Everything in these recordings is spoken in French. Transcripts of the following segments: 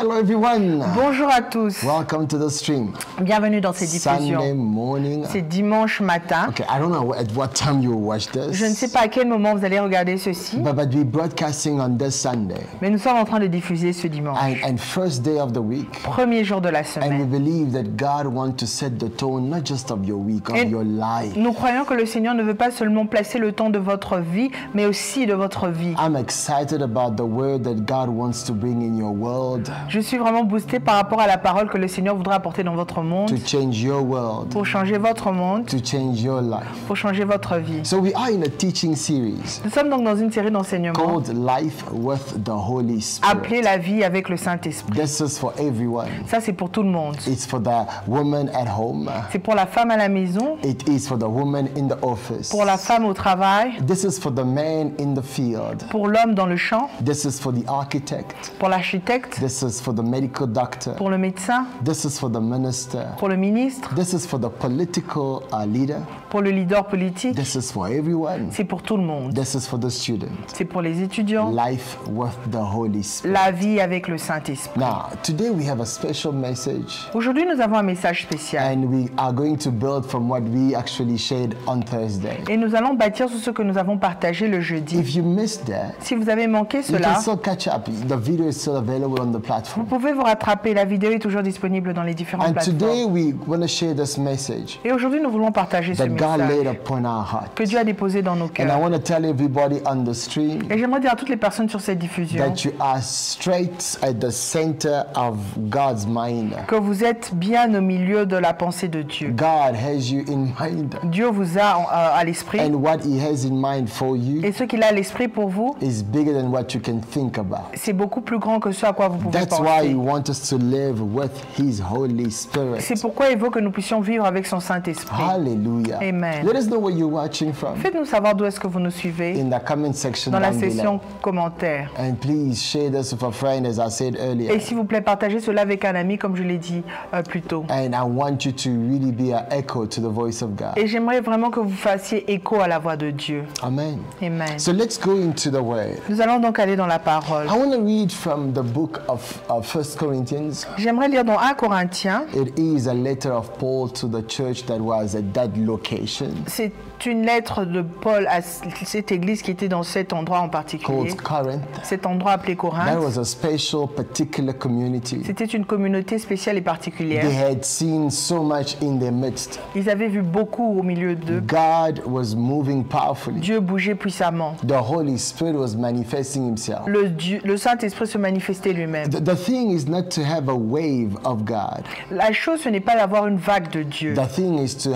Hello everyone. Bonjour à tous. Welcome to the stream. Bienvenue dans cette diffusion. Sunday morning. C'est dimanche matin. Okay, I don't know at what time you watch this. Je ne sais pas à quel moment vous allez regarder ceci. But we're broadcasting on this Sunday. Mais nous sommes en train de diffuser ce dimanche. And first day of the week. Premier jour de la And we semaine. believe that God wants to set the tone not just of your week, of Et your life. nous croyons que le Seigneur ne veut pas seulement placer le temps de votre vie, mais aussi de votre vie. I'm excited about the word that God wants to bring in your world. Je suis vraiment boostée par rapport à la parole que le Seigneur voudra apporter dans votre monde, To change your world, pour changer votre monde, to change your life. pour changer votre vie. So we are in a teaching series Nous sommes donc dans une série d'enseignements called Life with the Holy Spirit. appelée la vie avec le Saint-Esprit. This is for everyone. Ça, c'est pour tout le monde. It's for the woman at home. C'est pour la femme à la maison, It is for the woman in the office. pour la femme au travail, This is for the man in the field. pour l'homme dans le champ, This is for the architect. pour l'architecte, This is for the medical doctor. pour le médecin, This is for the minister. pour le ministre, This is for the political leader. pour le leader politique. This is for everyone. C'est pour tout le monde. This is for the student. C'est pour les étudiants. Life with the Holy Spirit. La vie avec le Saint-Esprit. Now, today we have a special message. Aujourd'hui, nous avons un message spécial. And we are going to build from what we actually shared on Thursday. Et nous allons bâtir sur ce que nous avons partagé le jeudi. If you missed that, Si vous avez manqué you cela, can still catch up. The video is still available on the vous platform. pouvez vous rattraper. La vidéo est toujours disponible dans les différentes And today plateformes. we want to share this message Et aujourd'hui, nous voulons partager ce that God laid message upon our heart. que Dieu a déposé dans nos And I cœurs. want to tell everybody on the stream Et j'aimerais dire à toutes les personnes sur cette diffusion that you are straight at the center of God's mind. que vous êtes bien au milieu de la pensée de Dieu. God has you in mind. Dieu vous a à l'esprit. And what He has in mind for you Et ce qu'il a à l'esprit pour vous, is bigger than what you can think about. c'est beaucoup plus grand que ce à quoi vous pouvez That's why He penser. wants us to live with His Holy Spirit. C'est pourquoi il veut que nous puissions vivre avec son Saint-Esprit. Hallelujah. Amen. Let us know where you're watching from Faites-nous savoir d'où est-ce que vous nous suivez in the comment section dans la down below. section commentaires. And please share this with a friend, as I said earlier. Et s'il vous plaît, partagez cela avec un ami, comme je l'ai dit plus tôt. And I want you to really be an echo to the voice of God. Et j'aimerais vraiment que vous fassiez écho à la voix de Dieu. Amen. Amen. So let's go into the word. Nous allons donc aller dans la parole. I want to read from the book of 1 Corinthians. J'aimerais lire dans 1 Corinthiens. It is a letter of Paul to the church that was at that location C'est une lettre de Paul à cette église qui était dans cet endroit en particulier. called Corinth. Cet endroit appelé That Corinthe. was a special, particular community. C'était une communauté spéciale et They particulière. had seen so much in their midst. Ils avaient vu beaucoup au milieu d'eux. God was moving powerfully. Dieu bougeait puissamment. The Holy Spirit was manifesting Himself. Le Saint-Esprit se manifestait lui-même. The thing is not to have a wave of God. La chose, ce n'est pas d'avoir une vague de Dieu. The thing is to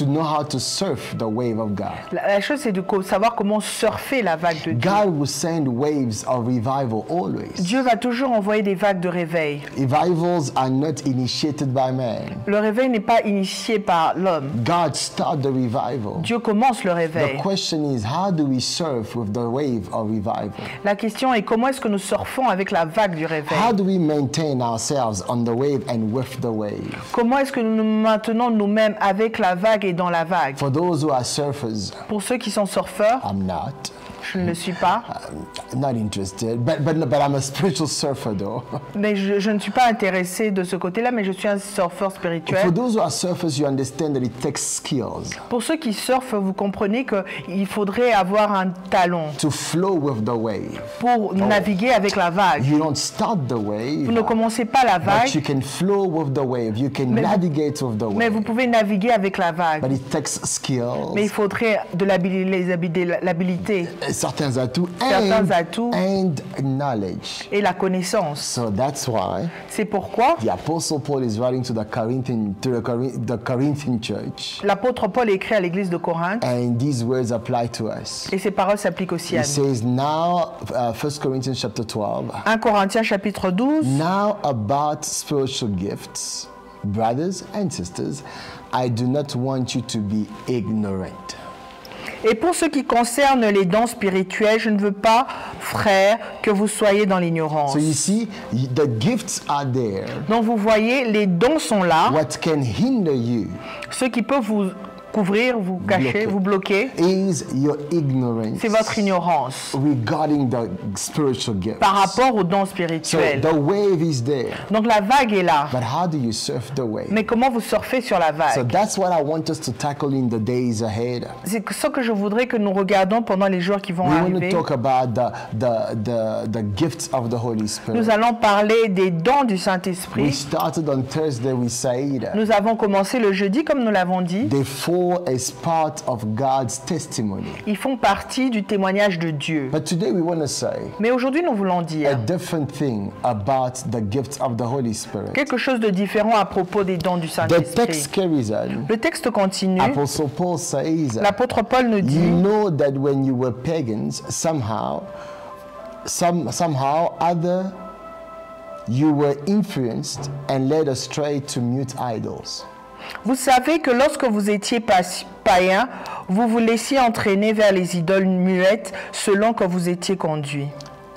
know how to surf the wave of God. La chose, c'est de savoir comment surfer la vague de Dieu. God will send waves of revival always. Dieu va toujours envoyer des vagues de réveil. Revivals are not initiated by man. Le réveil n'est pas initié par l'homme. God started the revival. Dieu commence le The réveil. question is, how do we surf with the wave of revival? La question est comment est-ce que nous surfons avec la vague du réveil? How do we maintain ourselves on the wave and with the wave? Comment est-ce que nous nous maintenons nous-mêmes avec la vague et dans la vague? For those who are surfers, Pour ceux qui sont surfeurs, I'm not. je ne le suis pas, Not interested, but I'm a spiritual surfer though. mais je ne suis pas intéressé de ce côté-là, mais je suis un surfeur For spirituel. those who are surfers, you understand that it takes skills Pour ceux qui surfent, vous comprenez qu'il faudrait avoir un talon to flow with the wave. pour naviguer avec la vague. You don't start the Vous wave, ne commencez pas la but you vague, can flow with the wave. You can navigate with the mais vous wave. pouvez naviguer avec la But vague. it takes skills, Mais il faudrait de l'habilité certains atouts, certains atouts and knowledge. et la connaissance. So that's why C'est pourquoi the Apostle Paul is writing to the Corinthian church, l'apôtre Paul écrit à l'église de Corinthe, and these words apply to us. et ces paroles s'appliquent aussi à He nous. says now, 1 Corinthians chapter 12, 1 Corinthiens chapitre 12. now about spiritual gifts, brothers and sisters, I do not want you to be ignorant. Et pour ce qui concerne les dons spirituels, je ne veux pas, frères, que vous soyez dans l'ignorance. So you see, the gifts are there. Donc vous voyez, les dons sont là. What can hinder you Ce qui peut vous couvrir, vous cacher, vous bloquer, is your ignorance c'est votre ignorance regarding the spiritual gifts. par rapport aux dons So spirituels. the wave is there, Donc la vague est là. but how do you surf the wave? Mais comment vous surfez sur la So vague? that's what I want us to tackle in the days ahead. C'est ce que je voudrais que nous regardions pendant les jours qui vont We want to arriver. talk about the gifts of the Holy Spirit. Nous allons parler des dons du We Saint-Esprit. started on Thursday, we said Nous avons commencé le jeudi, comme nous l'avons dit. they fall as part of God's testimony. Ils font partie du témoignage de Dieu. But today we want to say Mais aujourd'hui, nous voulons a dire different thing about the gifts of the Holy Spirit. quelque chose de différent à propos des dons du The Saint-Esprit. text carries on. Le texte continue. Apostle Paul says, L'apôtre Paul nous you dit, know that when you were pagans, somehow other, you were influenced and led astray to mute idols. vous savez que lorsque vous étiez païens, vous vous laissiez entraîner vers les idoles muettes selon que vous étiez conduits.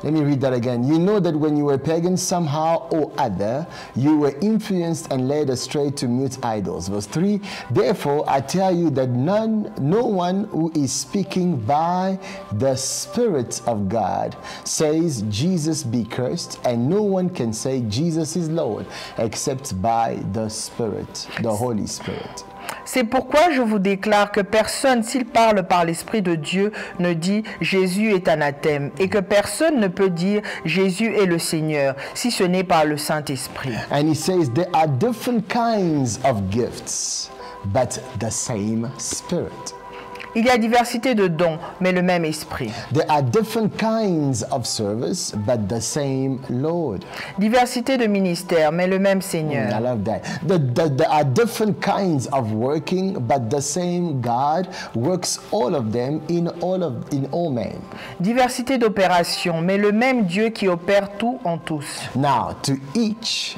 Let me read that again. You know that when you were pagans, somehow or other, you were influenced and led astray to mute idols. Verse 3, therefore I tell you that no one who is speaking by the Spirit of God says Jesus be cursed, and no one can say Jesus is Lord except by the Spirit, the Holy Spirit. C'est pourquoi je vous déclare que personne, s'il parle par l'Esprit de Dieu, ne dit Jésus est anathème, et que personne ne peut dire Jésus est le Seigneur, si ce n'est par le Saint-Esprit. And he says there are different kinds of gifts, but the same Spirit. Il y a diversité de dons, mais le même Esprit. There are different kinds of service, but the same Lord. Diversité de ministères, mais le même I Seigneur. love that. There are different kinds of working, but the same God works all of them in all men. Diversité d'opérations, mais le même Dieu qui opère tout en tous. Now, to each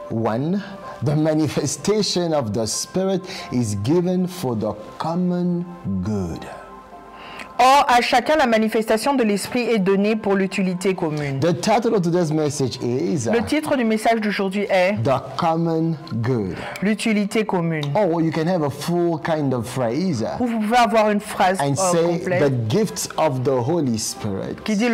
one, the manifestation of the Spirit is given for the common good. Or, à chacun, la manifestation de l'Esprit est donnée pour l'utilité commune. The title of today's message is Le titre du message d'aujourd'hui est The Common Good. l'utilité commune. Or you can have a full kind of phrase Vous pouvez avoir une phrase and say complète the gifts of the Holy Spirit qui dit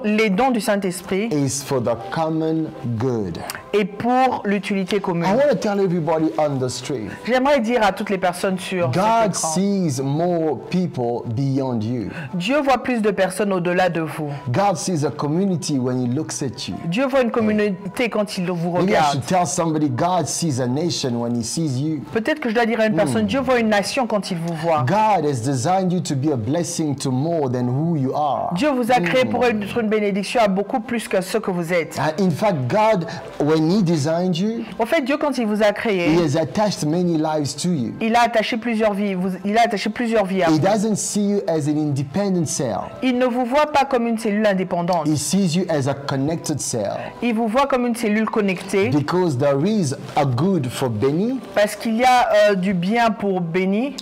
les dons du Saint-Esprit is for the common good. et pour l'utilité I commune. want to tell everybody on the street, J'aimerais dire à toutes les personnes sur cet God écran, sees more people beyond you. Dieu voit plus de personnes au-delà de vous. God sees a community when He looks at you. Dieu voit une communauté quand il vous Maybe I regarde. should tell somebody God sees a nation when He sees you. Peut-être que je dois dire à une personne, Dieu voit une nation quand il vous voit. God has designed you to be a blessing to more than who you are. Dieu vous a créé pour être une bénédiction à beaucoup plus que ce que vous êtes. And in fact, God, when He designed you, En fait, Dieu, quand il vous a He créé, has attached many lives to you. il a attaché plusieurs vies. Il a attaché plusieurs vies à He vous. doesn't see you as an independent cell. Il ne vous voit pas comme une cellule indépendante. He sees you as a connected cell. Il vous voit comme une cellule connectée Because there is a good for Benny, parce qu'il y a du bien pour Béni.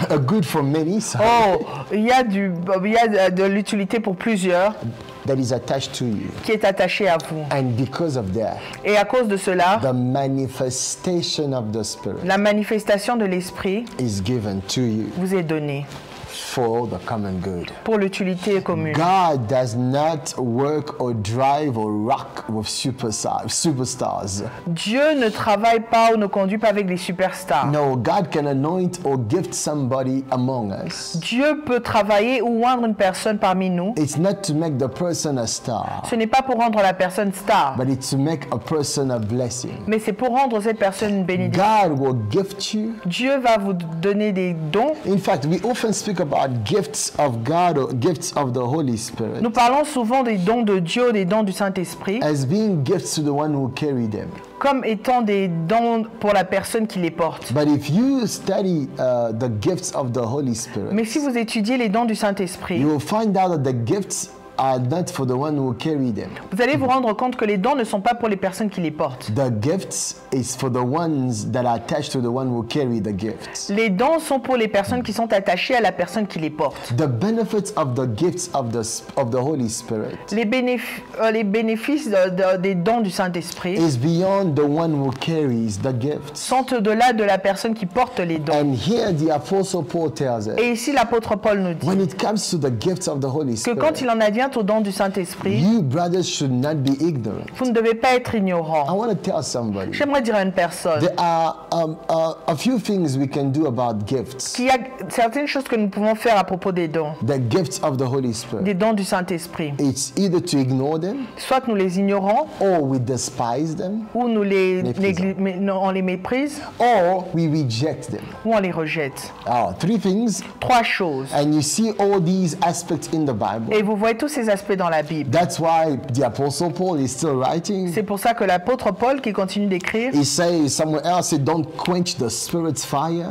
a good for many, sorry, Oh, il y a de l'utilité pour plusieurs that is attached to you. qui est attaché à vous. And because of that, Et à cause de cela, the manifestation of the Spirit la manifestation de l'Esprit is given to you vous est donnée for the common good. pour l'utilité commune. God does not work or drive or rock with superstars. Dieu ne travaille pas ou ne conduit pas avec des superstars. No, God can anoint or gift somebody among us. Dieu peut travailler ou oindre une personne parmi nous. It's not to make the person a star, Ce n'est pas pour rendre la personne star, but it's to make a person a blessing. mais c'est pour rendre cette personne une bénédiction. God will gift you. Dieu va vous donner des dons. In fact, we often speak about gifts of God or gifts of the Holy Spirit Nous parlons souvent des dons de Dieu, des dons du Saint-Esprit, as being gifts to the one who carry them. comme étant des dons pour la personne qui les porte. But if you study the gifts of the Holy Spirit, Mais si vous étudiez les dons du you Saint-Esprit, will find out that the gifts are not for the one who carry them. Vous allez vous rendre compte que les dons ne sont pas pour les personnes qui les portent. The gifts is for the ones that are attached to the one who carry the gifts. Les dons sont pour les personnes qui sont attachées à la personne qui les porte. The benefits of the gifts of the Holy Spirit Les bénéfices des dons du Saint-Esprit is beyond the one who carries the gifts. sont au-delà de la personne qui porte les dons. And here the Apostle Paul tells us, Et ici, l'apôtre Paul nous dit when it comes to the gifts of the Holy que quand il Spirit, en advient aux dons du Saint-Esprit, you brothers should not be ignorant. vous ne devez pas être I ignorant. want to tell somebody, J'aimerais dire à une personne there are a few things we can do about gifts, qu'il y a certaines choses que nous pouvons faire à propos des dons, the gifts of the Holy Spirit. des dons du Saint-Esprit. It's either to ignore them Soit nous les ignorons, or we despise them ou nous Méprisons. on les méprise, or we reject them. ou on les rejette. Three things, Trois choses. and you see all these aspects in the Bible. Et vous voyez tous ces aspects dans la Bible. That's why the Apostle Paul is still writing. C'est pour ça que l'apôtre Paul, qui continue d'écrire, He says somewhere else, don't quench the Spirit's fire.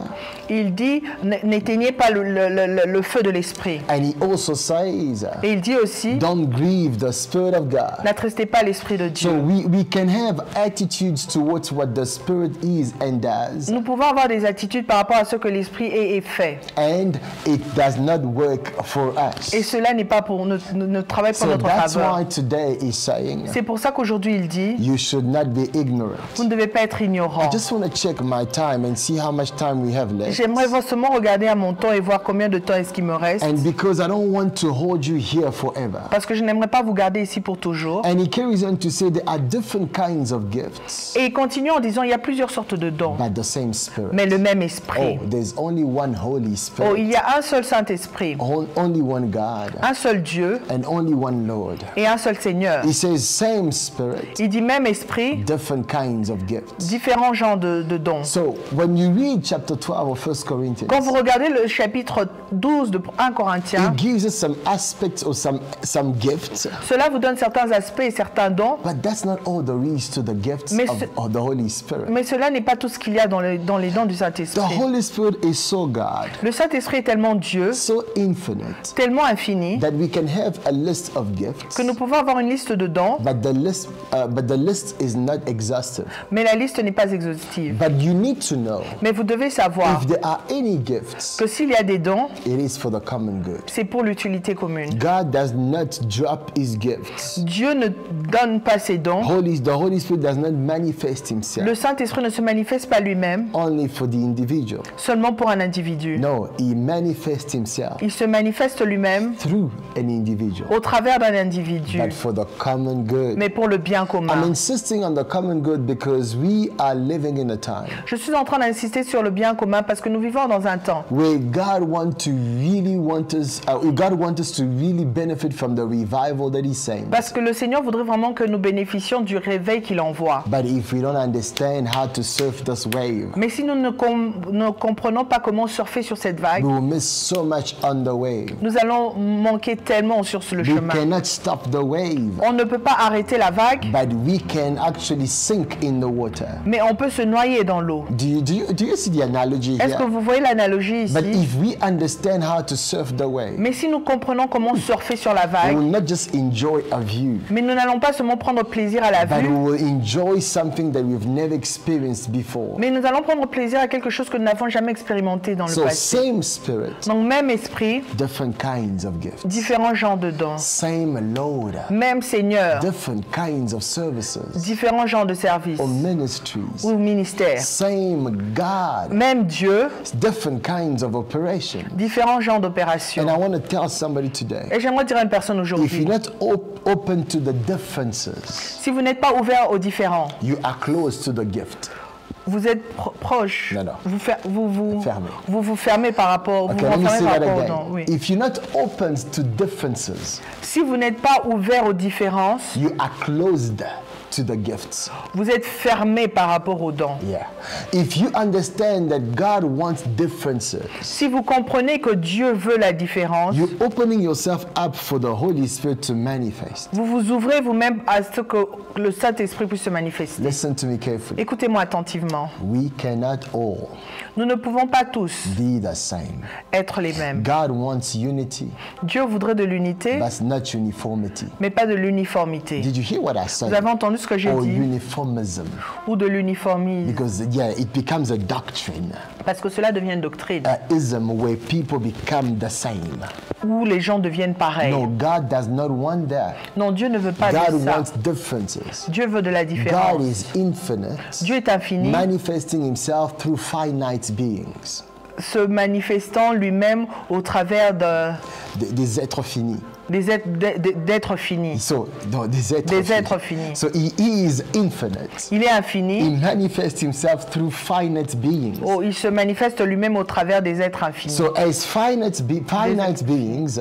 il dit n'éteignez pas le feu de l'esprit. And he also says, Et il dit aussi don't grieve the Spirit of God. n'attristez pas l'esprit de So Dieu. we can have attitudes towards what the Spirit is and does, Nous pouvons avoir des attitudes par rapport à ce que l'esprit est et fait. and it does not work for us. Et cela n'est pas pour ne travaille pas So notre that's faveur. why today he's saying, C'est pour ça qu'aujourd'hui il dit you should not be ignorant. vous ne devez pas être ignorant. I just want to check my time and see how much time we have left. J'aimerais seulement regarder à mon temps et voir combien de temps est-ce qu'il me reste. And because I don't want to hold you here forever. Parce que je n'aimerais pas vous garder ici pour toujours. And he carries on to say there are different kinds of gifts, Et il continue en disant il y a plusieurs sortes de dons, but the same Spirit. mais le même esprit. Oh, there's only one Holy Oh, il Spirit, y a un seul Saint-Esprit, only one God, un seul Dieu and only one Lord. et un seul Seigneur. He says same Spirit, Il dit même esprit, different kinds of gifts. différents genres de dons. So when you read chapter 12 of 1 Corinthians, Quand vous regardez le chapitre 12 de 1 Corinthiens, it gives us some aspects or some gifts, cela vous donne certains aspects et certains dons, but that's not all there is to the gifts Mais of the Holy Spirit. mais cela n'est pas tout ce qu'il y a dans les dons du The Saint-Esprit. Holy Spirit is so God, Le Saint-Esprit est tellement Dieu, so infinite, tellement infini, that we can have a list of gifts, que nous pouvons avoir une liste de dons, but the list is not exhaustive. mais la liste n'est pas exhaustive. But you need to know, Mais vous devez savoir if there are any gifts, que s'il y a des dons, it is for the common good. c'est pour l'utilité commune. God does not drop his gifts. Dieu ne donne pas ses dons. The Holy Spirit does not manifest himself Le Saint-Esprit ne se manifeste pas lui-même only for the individual. seulement pour un individu. No, he manifests himself Il se manifeste lui-même through an individual, au travers d'un individu, but for the common good. mais pour le bien I'm commun. insisting on the common good because we are living in a time Je suis en train d'insister sur le bien commun parce que nous vivons dans un temps where God wants us to really benefit from the revival that He's saying. parce que le Seigneur voudrait vraiment que nous bénéficions du réveil qu'il envoie. But if we don't understand how to surf this wave, Mais si nous ne comprenons pas comment surfer sur cette vague, we will miss so much on the wave. nous allons manquer tellement sur le We chemin. cannot stop the wave, On ne peut pas arrêter la vague, but we can actually sink in the water. mais on peut se noyer dans l'eau. Do you see the analogy Est-ce que here? vous voyez l'analogie But ici? if we understand how to surf the wave, Mais si nous comprenons comment surfer sur la we vague, will not just enjoy a view, mais nous n'allons pas seulement prendre plaisir à la but vue, we will enjoy something that we've never experienced before. mais nous allons prendre plaisir à quelque chose que nous n'avons jamais expérimenté dans le So passé. same Spirit, Donc même esprit, different kinds of gifts. différents genres de dons. Same Lord, Même Seigneur, different kinds of services différents genres de services or ministries. ou ministères. Same God, Même Dieu, different kinds of operation. différents genres And d'opérations. I want to tell somebody today, Et j'aimerais dire à une personne if you're aujourd'hui, not open to the differences, si vous n'êtes pas ouvert aux différents, you are close to the gift. vous êtes proche, Non, non. Fermé. vous fermez par rapport, Okay, vous let me say renfermez par that rapport aux again. dons, oui. If you're not open to differences, Si vous n'êtes pas ouvert aux différences, you are closed to the gifts. Vous êtes fermé par rapport aux dons. Yeah. If you understand that God wants differences, Si vous comprenez que Dieu veut la différence, you're opening yourself up for the Holy Spirit to manifest. vous vous ouvrez vous-même à ce que le Saint-Esprit puisse se manifester. Listen to me carefully. Écoutez-moi attentivement. We cannot all Nous ne pouvons pas tous be the same. être les mêmes. God wants unity, Dieu voudrait de l'unité, but not uniformity. mais pas de l'uniformité. Did you hear what I said? Vous avez entendu ce que j'ai Or dit? uniformism. Ou de l'uniformisme. Because, yeah, it becomes a doctrine, Parce que cela devient une doctrine. a ism where people become the same. Où les gens deviennent pareils. No, God does not want that. Non, Dieu ne veut pas God de ça. wants differences. Dieu veut de la God différence. is infinite, Dieu est infini, manifesting himself through finite beings, se manifestant lui-même au travers des êtres finis. d'êtres finis. So, no, des Des êtres finis. So he is infinite. Il est He infini. manifests himself through finite beings. Oh, il se manifeste lui-même au travers des êtres infinis. So as finite beings,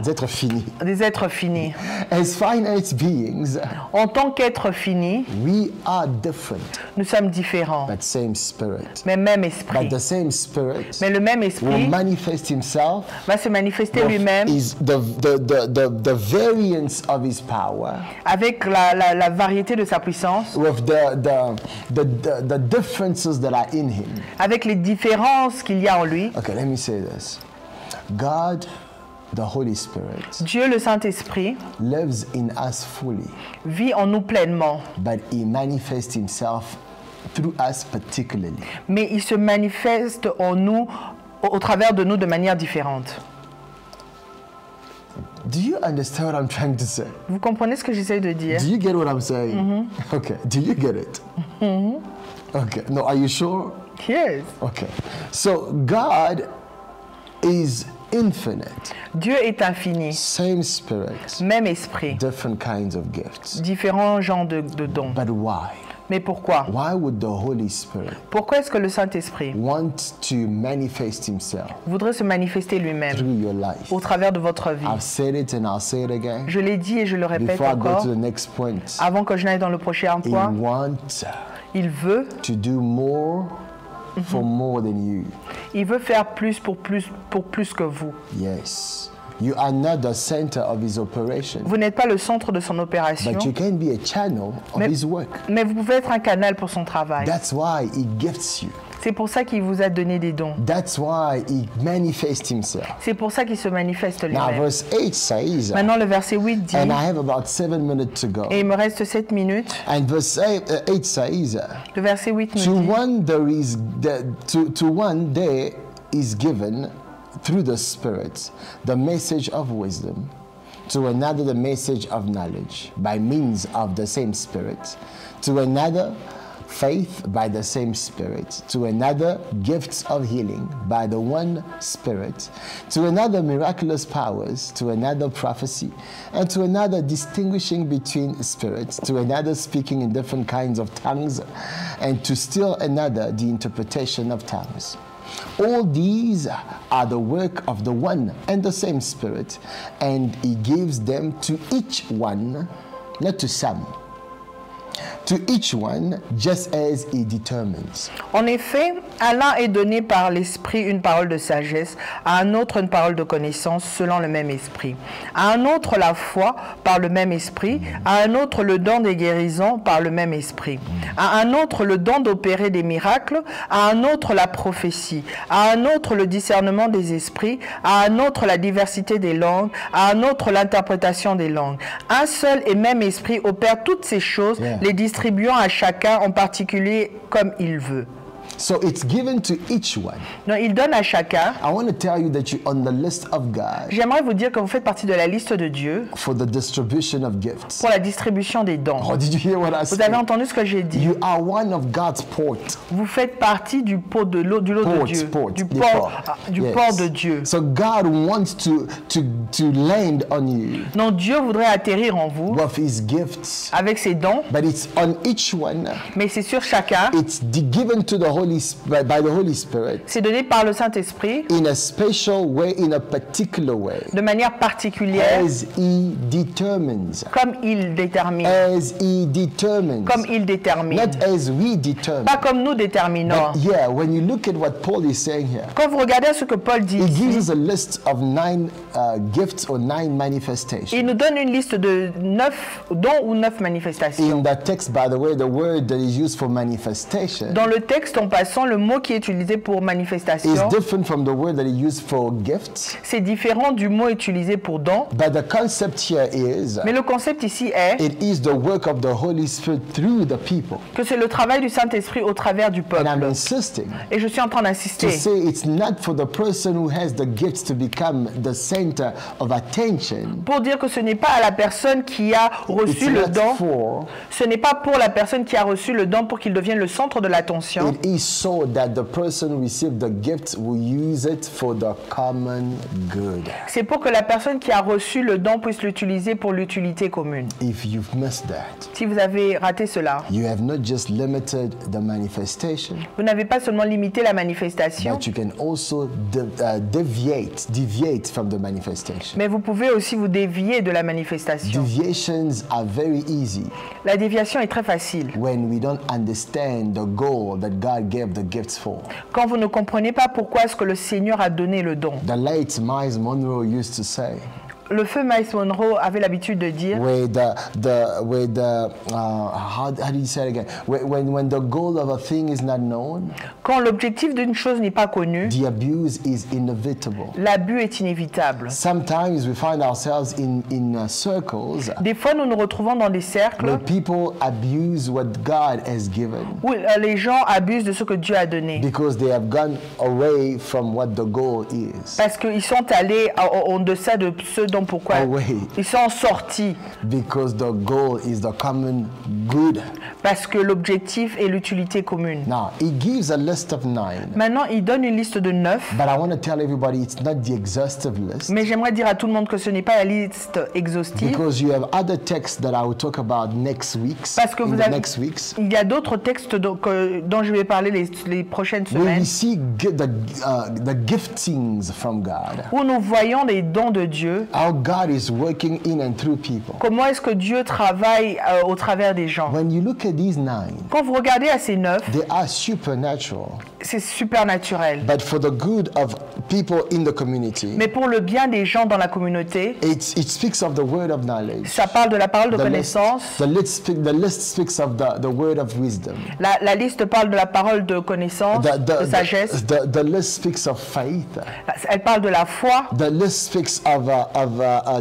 des êtres finis. Des êtres finis. As finite beings, En tant qu'êtres finis, we are different, nous sommes différents, but same spirit. mais même But esprit. the same spirit Mais le même will esprit manifest himself va se manifester lui-même is the variance of his power avec la variété de sa puissance, with the differences that are in him. avec les différences qu'il y a en lui. Okay, let me say this. God, the Holy Spirit, Dieu, le Saint-Esprit, lives in us fully, vit en nous pleinement, but he manifests himself through us particularly. mais il se manifeste en nous, au travers de nous de manière différente. Do you understand what I'm trying to say? Vous comprenez ce que j'essaie de dire? Do you get what I'm saying? Okay. Do you get it? Okay. No, are you sure? Yes. Okay. So God is infinite, Dieu est infini, same spirit, même esprit, different kinds of gifts. différents genres de dons. But why? Mais pourquoi? Why would the Holy Spirit Pourquoi est-ce que le Saint-Esprit want to manifest himself voudrait se manifester lui-même through your life? au travers de votre vie? I've said it and I'll say it again. Je l'ai dit et je le répète Before I go encore, to the next point, avant que je n'aille dans le prochain he point, wants il veut to do more for more than you. Il veut faire plus pour plus que vous. Yes. You are not the center of his operation, Vous n'êtes pas le centre de son opération, but you can be a channel of Mais- his work. mais vous pouvez être un canal pour son travail. That's why he gifts you. C'est pour ça qu'il vous a donné des dons. That's why he manifests himself. C'est pour ça qu'il se manifeste Now, lui-même. verse 8 says, Maintenant, le verset 8 dit, and I have about 7 minutes to go. et il me reste 7 minutes, And verse 8 says, le verset 8 to nous dit, one there is to one there is given through the Spirit the message of wisdom, to another the message of knowledge by means of the same Spirit, to another faith by the same Spirit, to another gifts of healing by the one Spirit, to another miraculous powers, to another prophecy, and to another distinguishing between spirits, to another speaking in different kinds of tongues, and to still another the interpretation of tongues. All these are the work of the one and the same Spirit, and he gives them to each one, not to some, to each one just as he determines. En effet, à l'un est donné par l'Esprit une parole de sagesse, à un autre une parole de connaissance selon le même Esprit, à un autre la foi par le même Esprit, à un autre le don des guérisons par le même Esprit, à un autre le don d'opérer des miracles, à un autre la prophétie, à un autre le discernement des esprits, à un autre la diversité des langues, à un autre l'interprétation des langues. Un seul et même Esprit opère toutes ces choses, Yeah. les distribuant à chacun en particulier comme il veut. So it's given to each one. Donc, il donne à chacun. I want to tell you that you're on the list of God J'aimerais vous dire que vous faites partie de la liste de Dieu for the distribution of gifts. pour la distribution des dons. Oh, did you hear what I Vous avez said? entendu ce que j'ai dit? You are one of God's port. Vous faites partie du pot de l'eau, du lot de Dieu, du the port, port. du Yes. port de Dieu. So God wants to land on you Donc Dieu voudrait atterrir en vous with his gifts, avec ses dons, but it's on each one. mais c'est sur chacun. It's given to the Holy by the Holy Spirit c'est donné par le Saint-Esprit in a special way, in a particular way, de manière particulière, as He determines. comme il détermine. As He determines. Comme il détermine. Not as we determine. Pas comme nous déterminons. But yeah, when you look at what Paul is saying here, Quand vous regardez ce que Paul dit he gives ici, us a list of 9 gifts or 9 manifestations. il nous donne une liste de 9 dons ou 9 manifestations. In that text, by the way, the word that is used for manifestation Dans le texte, en passant, le mot qui est utilisé pour is manifestation, different from the word that is used for gifts. c'est différent du mot utilisé pour don. But the concept here is Mais le concept ici est it is the work of the Holy Spirit through the people. que c'est le travail du Saint-Esprit au travers du And I'm peuple. insisting Et je suis en train to d'insister say it's not for the person who has the gifts to become the center of attention. pour dire que ce n'est pas à la personne qui a It's reçu le not don, for. ce n'est pas pour la personne qui a reçu le don pour qu'il devienne le centre de l'attention. It is so that the person who received the gift will use it for the common good. C'est pour que la personne qui a reçu le don puisse l'utiliser pour l'utilité commune. If you've missed that, Si vous avez raté cela, you have not just limited the manifestation, vous n'avez pas seulement limité la manifestation, but you can also deviate from the manifestation. mais vous pouvez aussi vous dévier de la manifestation. Deviations are very easy La déviation est très facile. when we don't understand the goal that God gave the gifts for. Quand vous ne comprenez pas pourquoi est-ce que le Seigneur a donné le don. The late Miles Monroe used to say, Le feu Miles Monroe avait l'habitude de dire how do you say it again? When the goal of a thing is not known, quand l'objectif d'une chose n'est pas connu, the abuse is inevitable. l'abus est inévitable. Sometimes we find ourselves in circles Des fois, nous nous retrouvons dans des cercles where people abuse what God has given où les gens abusent de ce que Dieu a donné. because they have gone away from what the goal is. Parce qu'ils sont allés en deçà de ce dont pourquoi Away. ils sont sortis. Because the goal is the common good. Parce que l'objectif est l'utilité commune. Now, he gives a list of 9. Maintenant, il donne une liste de 9. But I want to tell everybody it's not the exhaustive list. Mais j'aimerais dire à tout le monde que ce n'est pas la liste exhaustive. Because you have other texts that I will talk about next weeks. Parce que in vous the avez, next weeks. il y a d'autres textes dont je vais parler les prochaines Where semaines. we see the giftings from God. Où nous voyons les dons de Dieu. How God is working in and through people. Comment est-ce que Dieu travaille au travers des gens. When you look at these 9, Quand vous regardez à ces 9, they are supernatural. c'est supernaturel. But for the good of people in the community, Mais pour le bien des gens dans la communauté, it speaks of the word of knowledge. ça parle de la parole de The connaissance. list speaks of the word of wisdom. La liste parle de la parole de connaissance, de sagesse. The list speaks of faith. Elle parle de la foi. The list speaks of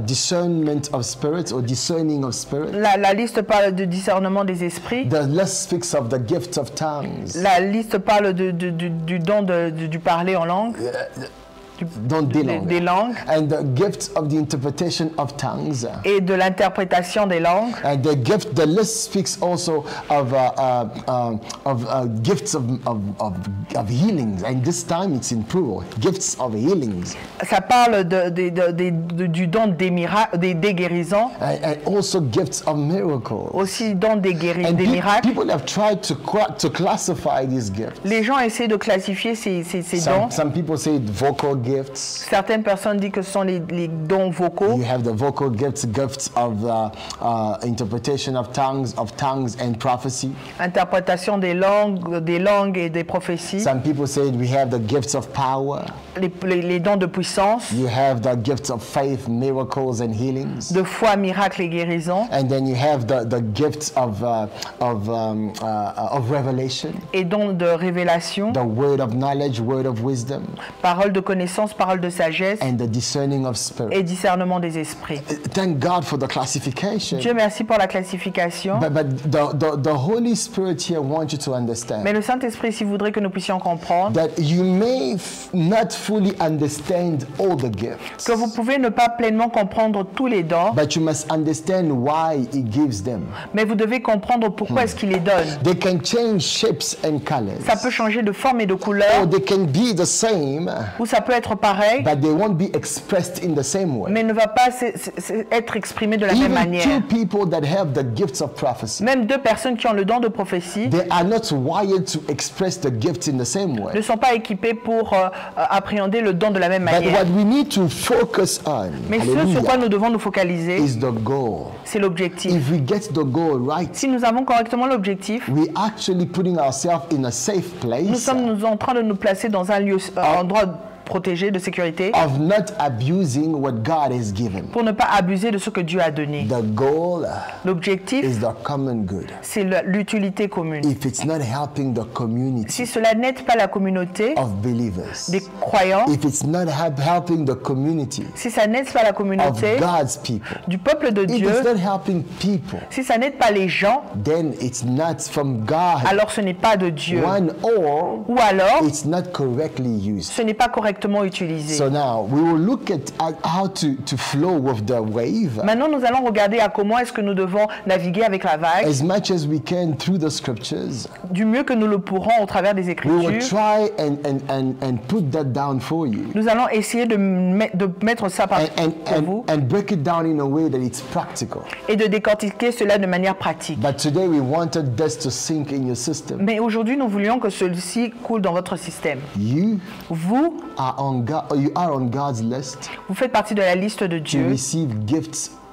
discernment of spirits or discerning of spirits. La liste parle de discernement des esprits. The list speaks of the gift of tongues. La liste parle du don du parler en langue. Des langues. And the gift of the interpretation of tongues. Et de l'interprétation des langues. And the list speaks also of gifts of healings. And this time it's in plural. Gifts of healings. Ça parle du don des guérisons. And also gifts of miracles. Aussi don des miracles. People have tried to classify these gifts. Les gens essaient de classifier ces dons. Some people say vocal gifts. Certaines personnes disent que ce sont les dons vocaux. You have the vocal gifts of interpretation of tongues and prophecy. Interprétation des langues et des prophéties. Some people say we have the gifts of power. Les dons de puissance. You have the gifts of faith, miracles and healings. De foi, miracles et guérisons. And then you have the gifts of revelation. Et dons de révélation. The word of knowledge, word of wisdom. Parole de connaissance, parole de sagesse. And the discerning of spirit. Et discernement des esprits. Thank God for the classification. Dieu merci pour la classification. But the Holy Spirit here wants you to understand. Mais le Saint-Esprit ici voudrait que nous puissions comprendre. That you may not fully understand all the gifts. Que vous pouvez ne pas pleinement comprendre tous les dons. But you must understand why He gives them. Mais vous devez comprendre pourquoi est-ce qu'il les donne. They can change shapes and colors. Ça peut changer de forme et de couleur. Or they can be the same. Ou ça peut être être pareil, but they won't be expressed in the same way. mais ne va pas être exprimé de la même Even manière. two people that have the gifts of prophecy, Même deux personnes qui ont le don de prophétie they are not wired to express the gifts in the same way. ne sont pas équipées pour appréhender le don de la même But manière. what we need to focus on, Mais ce sur quoi hallelujah, nous devons nous focaliser, is the goal. c'est l'objectif. If we get the goal right, Si nous avons correctement l'objectif, we actually putting ourselves in a safe nous place sommes en train de nous placer dans un lieu, endroit protégé de sécurité of not abusing what God has given. pour ne pas abuser de ce que Dieu a donné. The goal L'objectif, is the common good. c'est l'utilité commune. If it's not helping the community Si cela n'aide pas la communauté of believers, des croyants, if it's not helping the community si ça n'aide pas la of communauté God's people, du peuple de if Dieu, it's not helping people, si ça n'aide pas les gens, then it's not from God. alors ce n'est pas de Dieu. One, or Ou alors, it's not correctly used. ce n'est pas correctement utilisé. So now we will look at how to flow with the wave Maintenant, nous allons regarder à comment est-ce que nous devons naviguer avec la vague as much as we can through the scriptures. du mieux que nous le pourrons au travers des We will Écritures. try and put that down for you Nous allons essayer de mettre ça pour vous and break it down in a way that it's practical. et de décortiquer cela de manière pratique. But today we wanted this to sink in your system. Mais aujourd'hui, nous voulions que celui-ci coule dans votre système. You Vous, are on God's list vous faites partie de la liste de to Dieu receive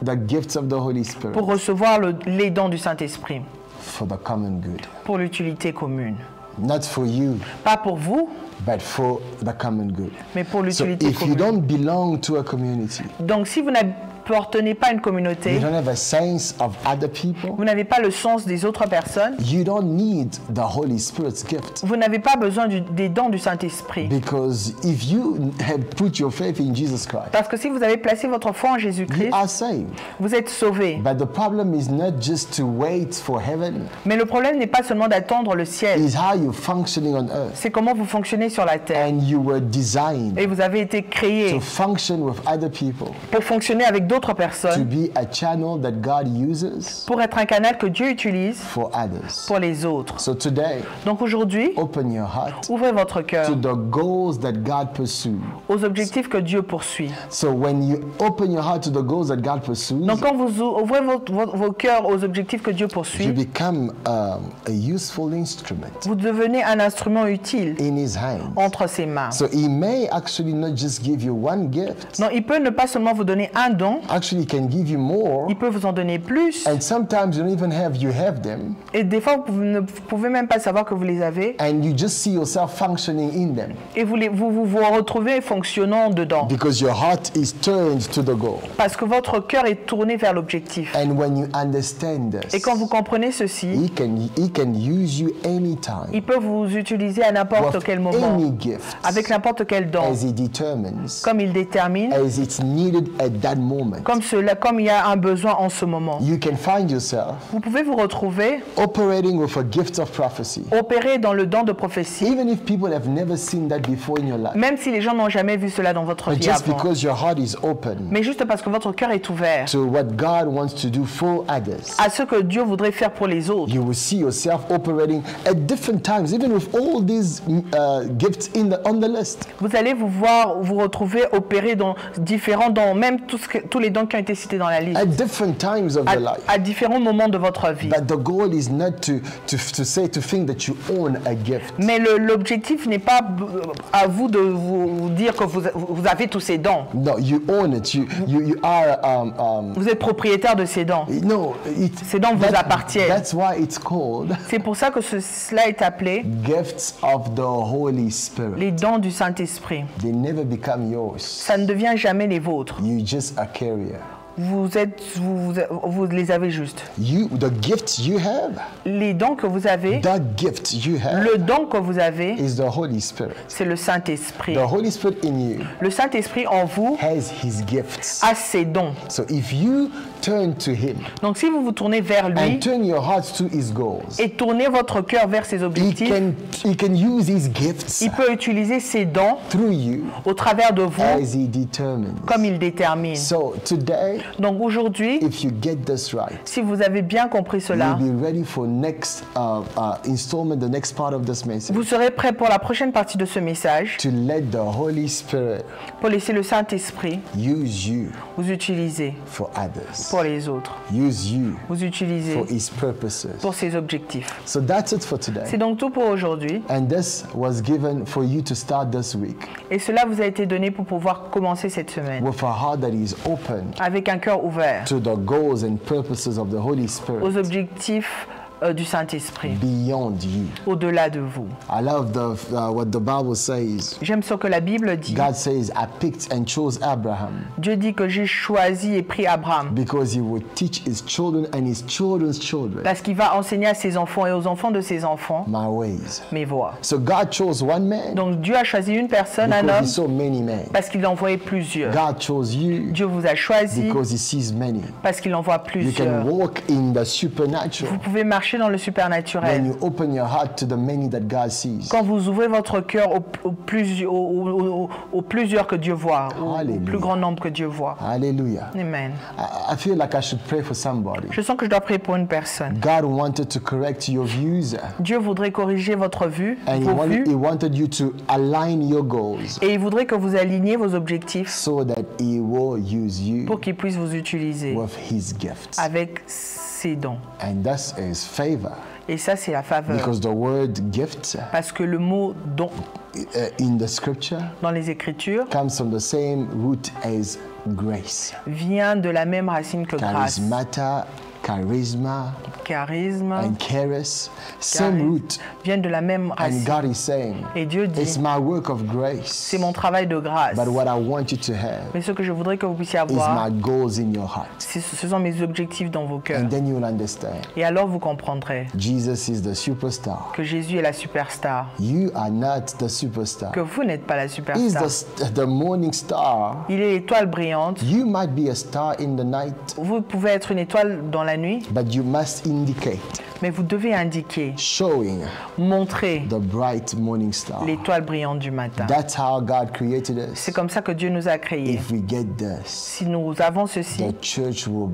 the gifts of the Holy Spirit pour recevoir les dons du Saint-Esprit, for the common good. pour l'utilité commune. Not for you, Pas pour vous, but for the common good. mais pour So l'utilité if you commune. don't belong to a community, Donc si vous n'appartenez pas à une communauté, you don't have a sense of other people, vous n'avez pas le sens des autres personnes, you don't need the Holy Spirit's gift. vous n'avez pas besoin des dons du Saint-Esprit. Because if you have put your faith in Jesus Christ, Parce que si vous avez placé votre foi en you Jésus-Christ, are saved. vous êtes sauvés. But the problem is not just to wait for heaven, Mais le problème n'est pas seulement d'attendre le ciel, it's how you're functioning on earth. c'est comment vous fonctionnez sur la terre. And you were designed Et vous avez été créé to function with other people, pour fonctionner avec d'autres to personnes, be a channel that God uses pour être un canal que Dieu utilise for others. pour les autres. So today, Donc aujourd'hui, open your heart ouvrez votre cœur to the goals that God pursues. aux objectifs que Dieu poursuit. So when you open your heart to the goals that God pursues, Donc quand vous ouvrez vos cœurs aux objectifs que Dieu you poursuit, become a useful instrument vous devenez un instrument utile in His hands. entre ses mains. So He may actually not just give you one gift. Donc il peut ne pas seulement vous donner un don, Actually, He can give you more. il peut vous en donner plus. And sometimes you don't even you have them, Et des fois, vous ne pouvez même pas savoir que vous les avez. and you just see yourself functioning in them Et vous retrouvez fonctionnant dedans. because your heart is turned to the goal. Parce que votre cœur est tourné vers l'objectif. And when you understand this, Et quand vous comprenez ceci, He can use you anytime il peut vous utiliser à n'importe with quel moment, any gift avec n'importe quel don, as He determines, comme il détermine, as it's needed at that moment. comme il y a un besoin en ce moment. You can find yourself Vous pouvez vous retrouver operating with a gift of prophecy, opéré dans le don de prophétie, even if people have never seen that before in your life. même si les gens n'ont jamais vu cela dans votre But vie just avant. because your heart is open Mais juste parce que votre cœur est ouvert to what God wants to do for others, à ce que Dieu voudrait faire pour les autres, you will see yourself operating at different times, even with all these gifts on the list. vous allez vous retrouver opéré dans différents dons, même tous les dons qui ont été cités dans la liste, At different times of your life. à différents moments de votre vie. But the goal is not to think that you own a gift. Mais l'objectif n'est pas à vous de vous dire que vous avez tous ces dons. No, you own it. You are. Vous êtes propriétaire de ces dons. No, Ces dons vous appartiennent. That's why it's called C'est pour ça que cela est appelé gifts of the Holy Spirit. les dons du Saint-Esprit. They never become yours. Ça ne devient jamais les vôtres. You just a carrier. Vous les avez juste. The gifts you have, Les dons que vous avez, the gift you have le don que vous avez, is the Holy Spirit. c'est le Saint-Esprit. The Holy Spirit in you Le Saint-Esprit en vous has His gifts. a ses dons. So if you turn to Him Donc si vous vous tournez vers lui and turn your hearts to His goals, et tournez votre cœur vers ses objectifs, He can use His gifts il peut utiliser ses dons through you au travers de vous as He determines. comme il détermine. So today, Donc aujourd'hui, if you get this right, si vous avez bien compris cela, you'll be ready for next installment, the next part of this message, vous serez prêt pour la prochaine partie de ce message, to let the Holy Spirit pour laisser le Saint-Esprit use you vous utiliser for others, pour les autres, use you vous utiliser for His purposes. pour ses objectifs. So that's it for today. C'est donc tout pour aujourd'hui. And this was given for you to start this week Et cela vous a été donné pour pouvoir commencer cette semaine with a heart that is open avec un cœur ouvert to the goals and purposes of the Holy aux Spirit objectifs du Saint-Esprit, beyond you. au-delà de vous. I love what the Bible says. J'aime ce que la Bible dit. God says, I picked and chose Abraham Dieu dit que j'ai choisi et pris Abraham because he would teach his children and his children's children parce qu'il va enseigner à ses enfants et aux enfants de ses enfants my ways. mes voies. So God chose one man Donc Dieu a choisi une personne, un because homme, he saw many men. parce qu'il en voyait plusieurs. God chose you Dieu vous a choisi because he sees many. parce qu'il en voit You plusieurs. can walk in the Vous supernatural pouvez marcher dans le supernaturel when you open your heart to the many that God sees. quand vous ouvrez votre cœur aux plusieurs que Dieu voit, au Hallelujah. plus grand nombre que Dieu voit. Hallelujah. Amen. I feel like I should pray for somebody. Je sens que je dois prier pour une personne. God wanted to correct your views Dieu voudrait corriger votre vue, and vos vues, he wanted you to align your goals et il voudrait que vous aligniez vos objectifs so that he will use you pour qu'il puisse vous utiliser with his gifts. avec ses dons. And this is favor Et ça, c'est la faveur. because the word gift Parce que le mot don in the scripture dans les Écritures comes from the same root as grace. vient de la même racine que grâce. Charisma Charisme and charis, same charisme, root. viennent de la même And racine. God is saying, Et Dieu dit, it's my work of grace, c'est mon travail de grâce. but what I want you to have Mais ce que je voudrais que vous puissiez is avoir, my goals in your heart. ce sont mes objectifs dans vos cœurs. And then you will understand. Et alors vous comprendrez Jesus is the superstar. que Jésus est la superstar. You are not the superstar. Que vous n'êtes pas la He's superstar. the morning star. Il est l'étoile brillante. You might be a star in the night, Vous pouvez être une étoile dans la nuit, but you must indicate, mais vous devez indiquer, showing montrer the bright morning star. l'étoile brillante du matin. That's how God created us. C'est comme ça que Dieu nous a créés. If we get this, Si nous avons ceci, the church will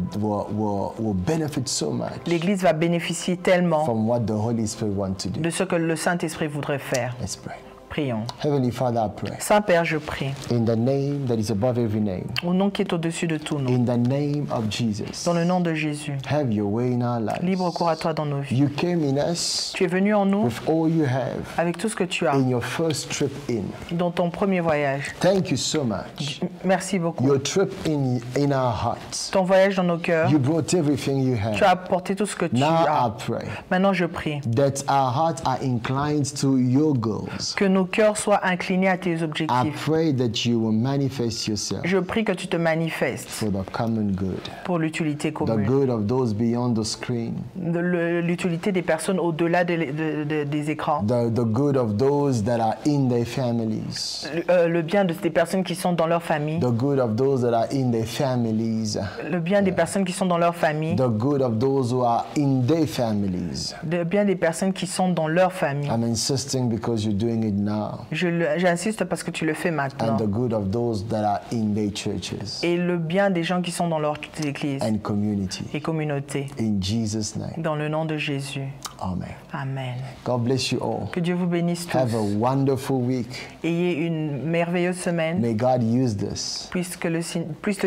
benefit so much l'Église va bénéficier tellement from what the Holy Spirit wants to do. de ce que le Saint-Esprit voudrait faire. Let's pray. Prions. Heavenly Father, I pray Saint-Père, je prie, in the name that is above every name, au nom qui est au-dessus de tout nom, in the name of Jesus, dans le nom de Jésus, have your way in our lives. libre cours à toi dans nos vies. You came in us Tu es venu en nous with all you have avec tout ce que tu as in your first trip in. dans ton premier voyage. Thank you so much. Merci beaucoup. Your trip in our hearts. Ton voyage dans nos cœurs, You brought everything you tu as have. apporté tout ce que tu Now I as. pray Maintenant, je prie that our hearts are inclined to your goals. que nos cœurs soient inclinés à tes I objectifs. pray that you will manifest yourself Je prie que tu te manifestes for the common good, pour l'utilité the commune, good of those beyond the screen, l'utilité des personnes au-delà des écrans, the good of those that are in their families, le bien des personnes qui sont dans leur famille, the good of those that are in their families, le bien des personnes qui sont dans leur famille, the good of those who are in their families. le bien des personnes qui sont dans leur famille. I'm insisting because you're doing it now. J'insiste parce que tu le fais And maintenant. the good of those that are in their churches Et le bien des gens qui sont dans leurs églises and community. et communautés. In Jesus' name, Dans le nom de Jésus. amen. Amen. God bless you all. Que Dieu vous bénisse Have a tous. wonderful week. Ayez une merveilleuse semaine. May God use this Puisse le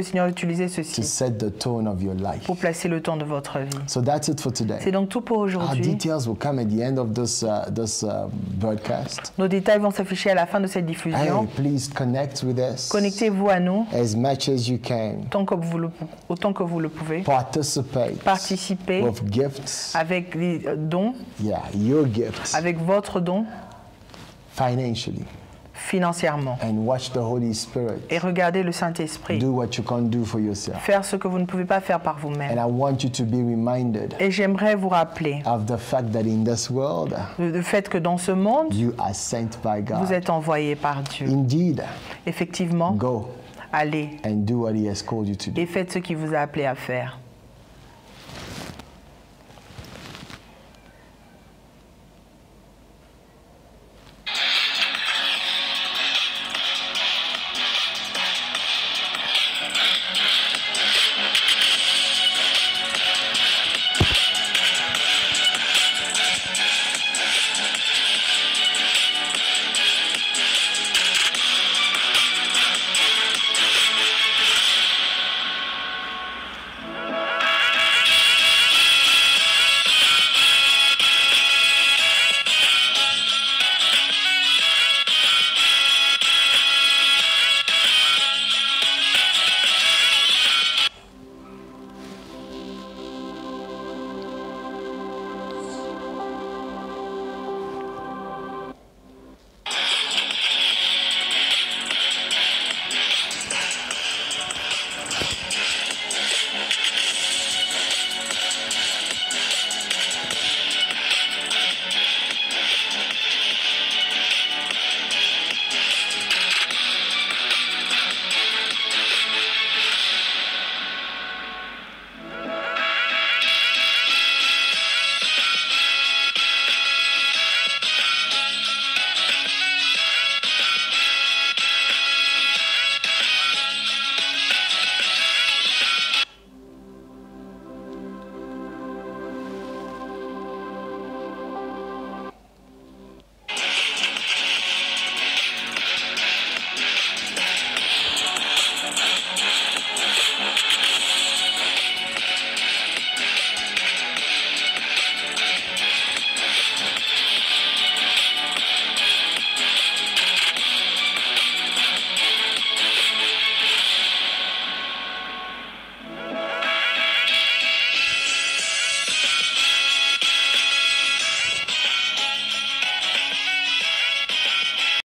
Seigneur utiliser to ceci set the tone of your life. pour placer le temps de votre vie. So that's it for C'est today. donc tout pour Our aujourd'hui. details will come at the end of this broadcast. Nos détails vont s'afficher à la fin de cette Hey, diffusion. please connect with us Connectez-vous à nous as much as you can. autant que vous le pouvez. Participate Participez with gifts. avec les dons, Yeah, your gifts avec votre don financially. financièrement. And watch the Holy Spirit Et regardez le Saint-Esprit. do what you can't do for yourself. Faire ce que vous ne pouvez pas faire par And vous-même. I want you to be reminded Et j'aimerais vous rappeler of the fact that in this world, le fait que dans ce monde, you are sent by vous God. êtes envoyé par Dieu. Indeed, Effectivement, go allez and do what He has called you to do. et faites ce qu'il vous a appelé à faire.